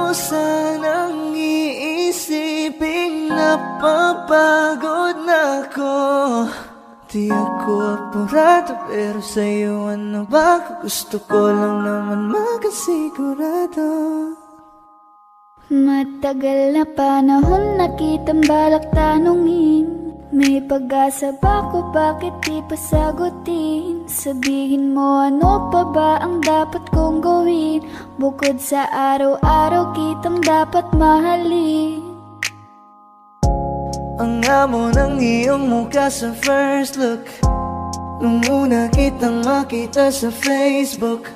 mo sanang iisipin napapagod na ako. Di ako apurado pero sa'yo ano ba? Gusto ko lang naman makasigurado. Matagal na panahon na kitang balak tanungin, may pag-asa ba ko, bakit di pa sagutin? Sabihin mo ano pa ba ang dapat kong gawin, bukod sa araw-araw kitang dapat mahalin. Ang amo ng iyong mukha sa first look, nung una kitang makita sa Facebook.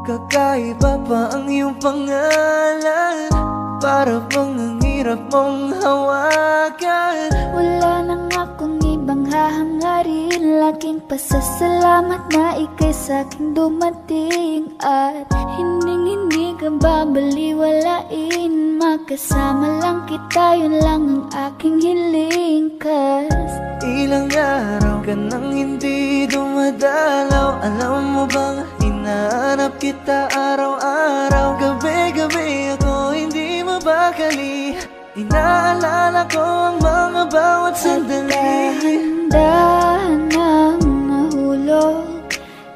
Kakaiba pa ang iyong pangalan, para bang ang hirap mong hawakan. Wala nang akong ibang hahangarin, laking pasasalamat na ika'y sa'king dumating. At hindi ka babaliwalain, makasama lang kita, yun lang ang aking hiling. Cause ilang araw ka nang hindi dumadalaw, alam mo bang hinahanap kita araw-araw. Gabi-gabi ako hindi mabakali, inaalala ko ang mga bawat sandali. Dahan-dahan ang nahulog,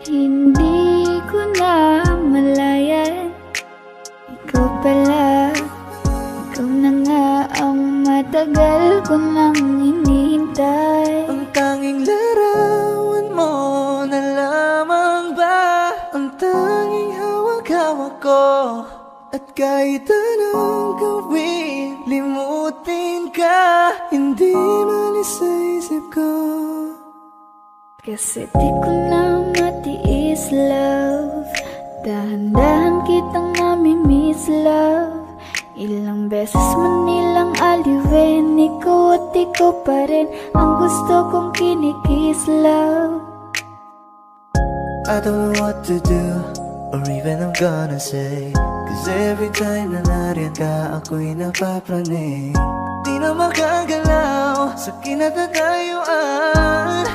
hindi ko na malayan. Ikaw pala, ikaw na nga ang matagal ko nang hinihintay. Ang tanging larawan mo na lamang ba ang tanging hawak-hawak ko. At kahit anong gawin, limutin ka, hindi malis sa isip ko. Kasi di ko na matiis, love, dahan-dahan kitang nami-miss, love. Ilang beses man nilang aliwin, ikaw at ikaw pa rin ang gusto kong kinikiss, love. I don't know what to do, or even I'm gonna say, cause every time na nariyan ka, ako'y napapraning. Di na makagalaw sa kinatatayuan.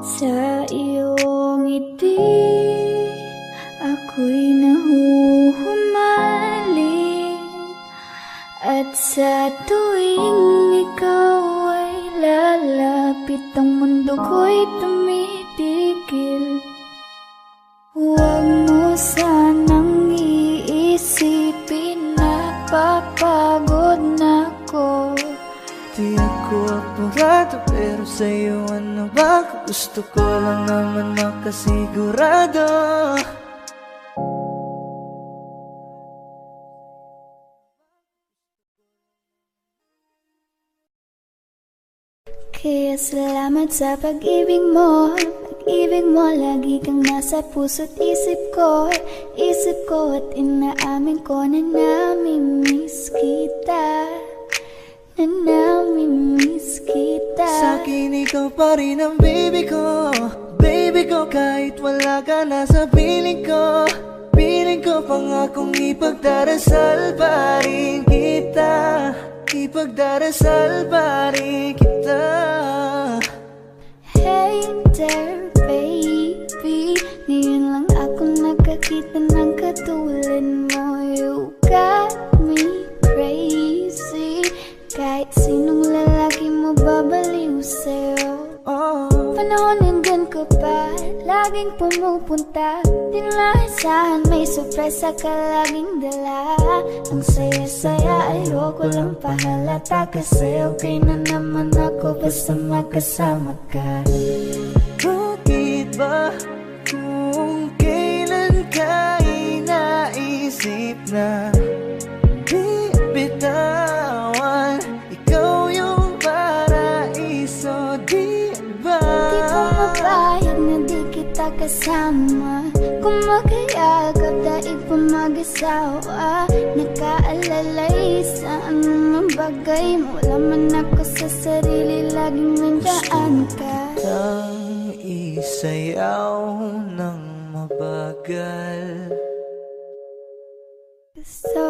Sa iyong ngiti, ako'y nahuhumaling. At sa tuwing ikaw ay lalapit, ang mundo ko'y tumitigil. Huwag mo sanang iisipin na papagod na ako. Di ako apurado pero sa'yo ano ba? Gusto ko lang naman makasigurado. Kaya salamat sa pag-ibig mo, pag-ibig mo, lagi kang nasa puso't isip ko. Isip ko at inaamin ko na nami-miss kita, na nami-miss kita. Sa'kin ikaw pa rin ang baby ko, baby ko, kahit wala ka na sa piling ko. Piling ko pangakong ipagdarasal pa rin kita, ipagdarasal pa rin kita. Hey there baby, ngayon lang ako nakakita ng katulad mo. You got me crazy, kahit sinong lalaki mo babaliw sa'yo. Panahon nandun ko pa, laging pumupunta, di nalasahan may sorpresa ka laging dala. Ang saya-saya, ayoko lang pahalata, kasi okay na naman ako basta makasama ka. Bakit ba kung kailan ka inaisip na di bitawan, ikaw yung paraiso, di ba? Di ko mapayag na di kita kasama, kung magkayagap daig pa mag-asawa. Nakaalalay sa anong bagay, wala man ako sa sarili, laging nandyan ka. Ang isayaw ng mabagal, Gusto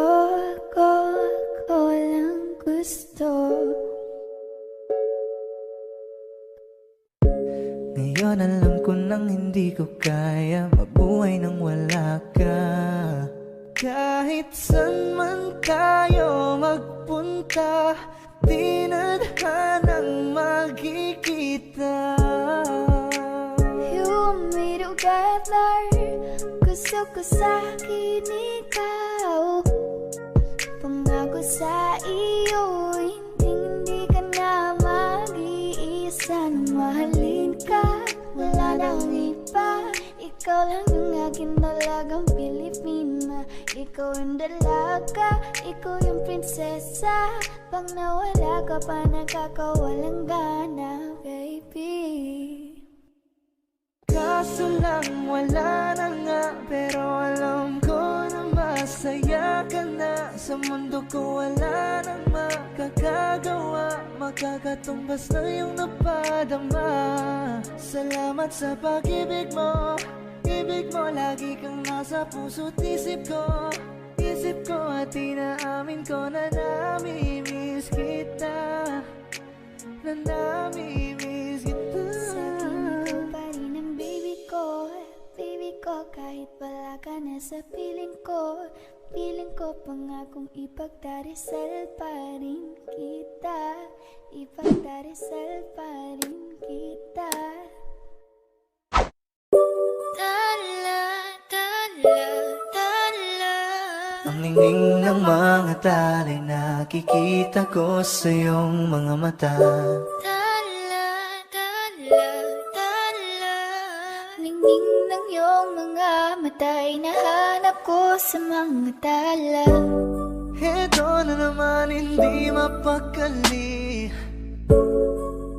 ako lang gusto. ngayon alam ko nang hindi ko kaya mabuhay nang wala ka. Kahit saan man tayo magpunta, di na hanang magkikita. You and me together, gusto ko sa'kin ikaw. Pangako sa iyo, hindi ka na mag-iisa. Mahalin ka, wala nang iba. Ikaw lang yung akin talagang Pilipina. Ikaw yung dalaga, ikaw yung prinsesa. Pag nawala ka pa, nakakawalang gana, baby. Kaso lang wala na nga, pero alam ko na masaya ka na. Sa mundo ko wala nang makakagawa, makakatumbas na yung napadama. Salamat sa pag-ibig mo, ibig mo lagi kang nasa puso't isip ko. Isip ko at inaamin ko na namimiss kita, na namimiss kita. Baby ko, kahit wala ka na sa piling ko pangakong ipagdarasal pa rin kita. Ipagdarasal pa rin kita. Tala, tala, tala. Ang ningning ng mga talay, nakikita ko sa iyong mga mata. Tala, tala, tala. Ningning ng iyong mga mata'y nahanap ko sa mga tala. Heto na naman, hindi mapakali.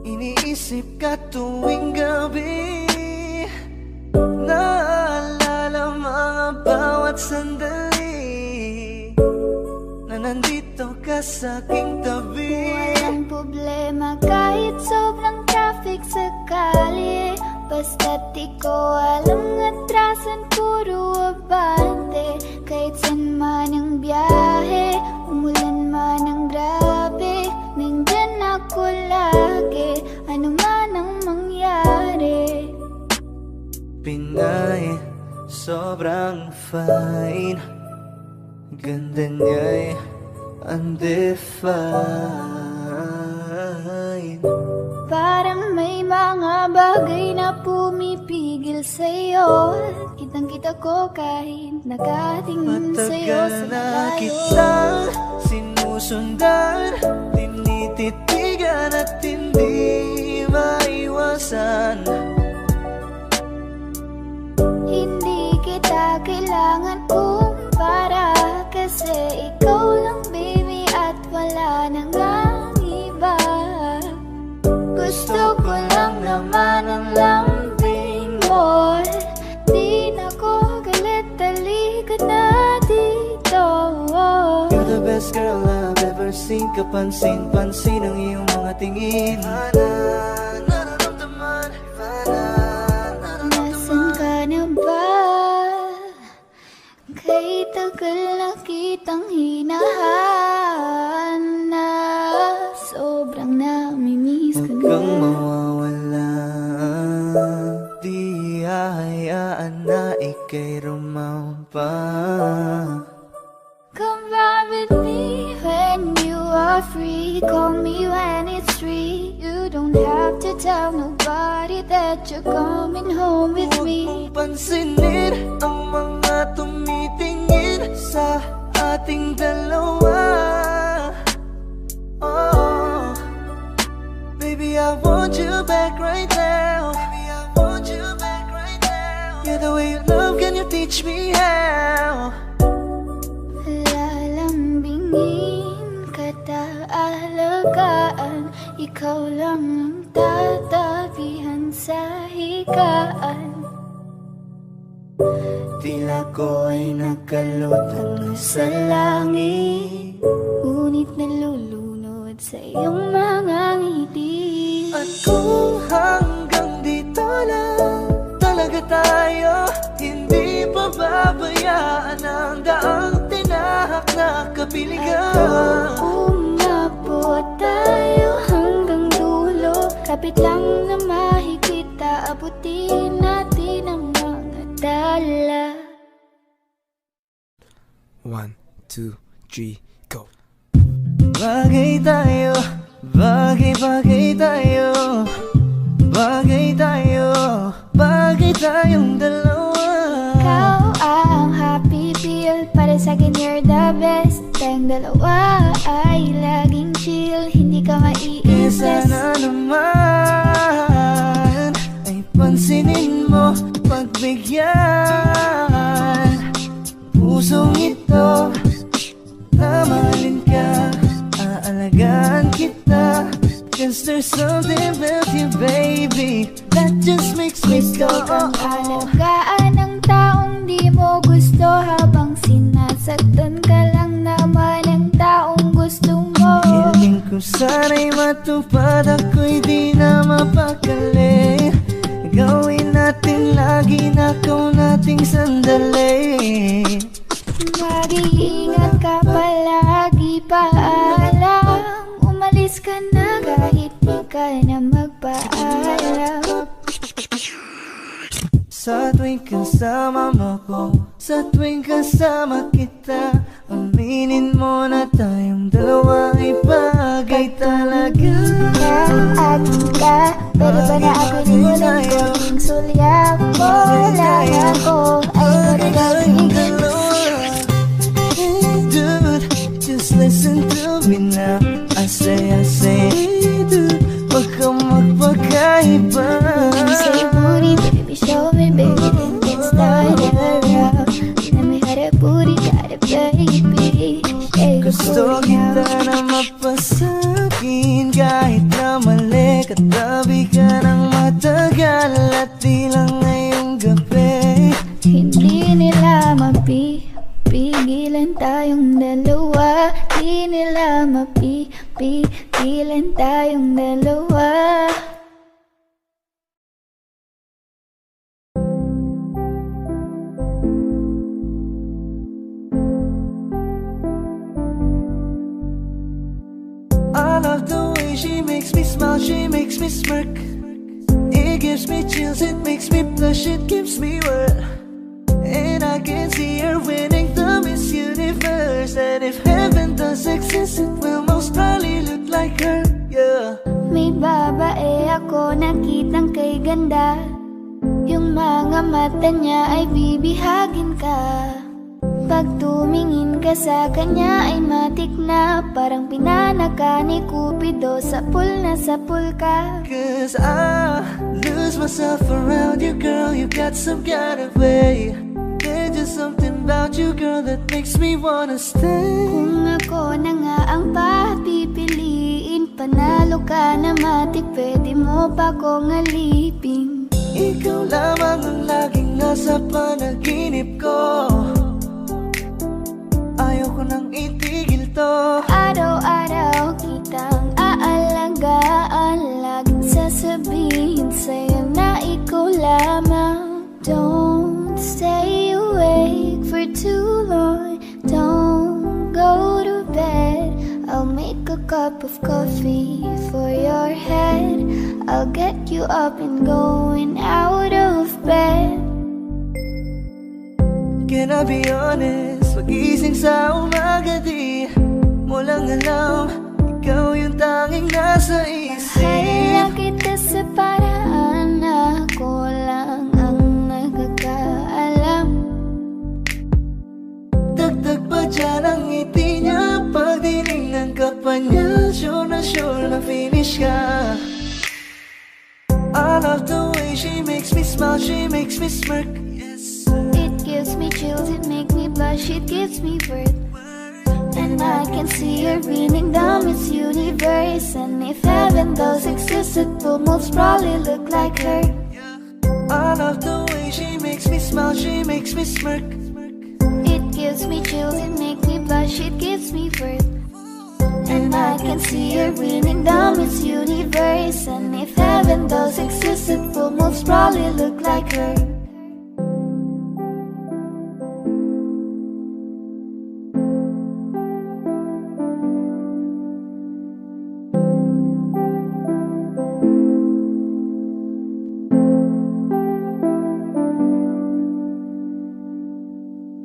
Iniisip ka tuwing gabi. Naalala mga bawat sandali na nandito ka sa aking tabi. Walang problema kahit sobrang traffic sa kalye. Basta't ikaw alam atrasan, puro abante. Kahit saan man ang biyahe, umulan man ang grabe, nandyan ako lagi, ano man ang mangyari. Pinay, sobrang fine, ganda niya'y undefined. Parang may mga bagay na pumipigil sa'yo. Kitang-kita ko kahit nakatingin sa'yo sa Matagal na malayo. kitang sinusundan, tinititigan at hindi maiwasan. Hindi kita kailangan kumpara, kasi ikaw lang baby at wala nang ang iba. Gusto ko lang naman ang lambing mo. Di na ko galit, halika na dito. You're the best girl I've ever seen. Kapansin-pansin ang iyong mga tingin. Nasaan ka na ba? Kay tagal na kitang hinahanap. Sobrang namimiss ko Huwag na. kang mawawala, di hahayaan na ika'y rumampa. Come back with me when you are free. Call me when it's free. You don't have to tell nobody that you're coming home with Huwag me. mong pansinin ang mga tumitingin sa ating dalawa. Oh, baby, I want you back right now. Baby, I want you back right now. Yeah, the way you love, can you teach me how? Lalambingin kita, alagaan. Ikaw lang ang tatabihan sa higaan. Tila ko ay nakalutang sa langit, Ngunit nalulunod sa iyong mga ngiti. at kung hanggang dito lang talaga tayo, hindi pa babayaan ang daang tinahak na kapiligan. Umabot tayo hanggang dulo, kapit lang na mahigit, abutin natin ang mga dala. 1, 2, 3, go. Bagay tayo, bagay tayo, bagay tayo, bagay tayong dalawa. Ikaw ang happy pill, para sa'kin you're the best. Tayong dalawa ay laging chill, hindi ka Isa maiinis. na naman ay pansinin mo, pagbigyan. Pusong ito, tamahalin ka, aalagaan kita. Cause there's something about you, baby, that just makes me go. Gusto kang alagaan ng taong di mo gusto, habang sinasaktan ka lang naman ng taong gusto mo. Hiling ko sana'y matupad, ako'y di na mapakali. Gawin natin lagi na ikaw nating sandali. Mag-iingat ka palagi, paalam. Umalis ka na kahit di ka na magpaalam. Sa tuwing kasama mo ko, sa tuwing kasama kita, aminin mo na tayong dalawa ay bagay talaga. Akin ka, pwede ba na ako nimulan ko? Ting sulya mo lang ako ay magagawin. Hey dude, just listen to me now. I say, hey dude, wag kang magpakaiba. Say booty, baby, show me, baby, then let's start around. Let me have that booty, got it, baby. Shake your Gusto booty now. kita na mapasakin, kahit na mali. Katabi ka ng matagal at di lang ngayong gabi. Hindi nila mapipigilan tayong dalawa. Hindi nila mapipigilan tayong dalawa. I love the way she makes me smile, she makes me smirk. It gives me chills, it makes me blush, it gives me word. And I can see her winning the Miss Universe. And if heaven does exist, it will most probably look like her, yeah. May babae ako nakitang kay ganda, yung mga mata niya ay bibihagin ka. Pag tumingin ka sa kanya ay matik na, parang pinanaka ni Cupido, sapul na sapul ka. Cause I lose myself around you, girl, you got some kind of way. There's just something about you, girl, that makes me wanna stay. Kung ako na nga ang papipiliin, panalo ka na matik, pwede mo pa kong alipin. Ikaw lamang ang laging nasa panaginip ko. Ayaw ko nang itigil to. Araw-araw kitang aalagaan, laging sasabihin sa'yo na ikaw lamang. Don't stay awake for too long, don't go to bed. I'll make a cup of coffee for your head, I'll get you up and going out of bed. Can I be honest? Pag-ising sa umaga di mo lang alam, ikaw yung tanging nasa isip. Mahal kita sa paraan na ako lang ang nagkakaalam. Dagdag pa dyan ang ngiti niya, pag tinignan ka pa niya, sure na finish ka. I love the way she makes me smile, she makes me smirk. It gives me chills, it makes me blush, it gives me worth. And I can see her winning the Miss Universe. And if heaven does exist, it will most probably look like her. I love the way she makes me smile, she makes me smirk. It gives me chills, it makes me blush, it gives me worth. And I can see her winning the Miss Universe. And if heaven does exist, it will most probably look like her.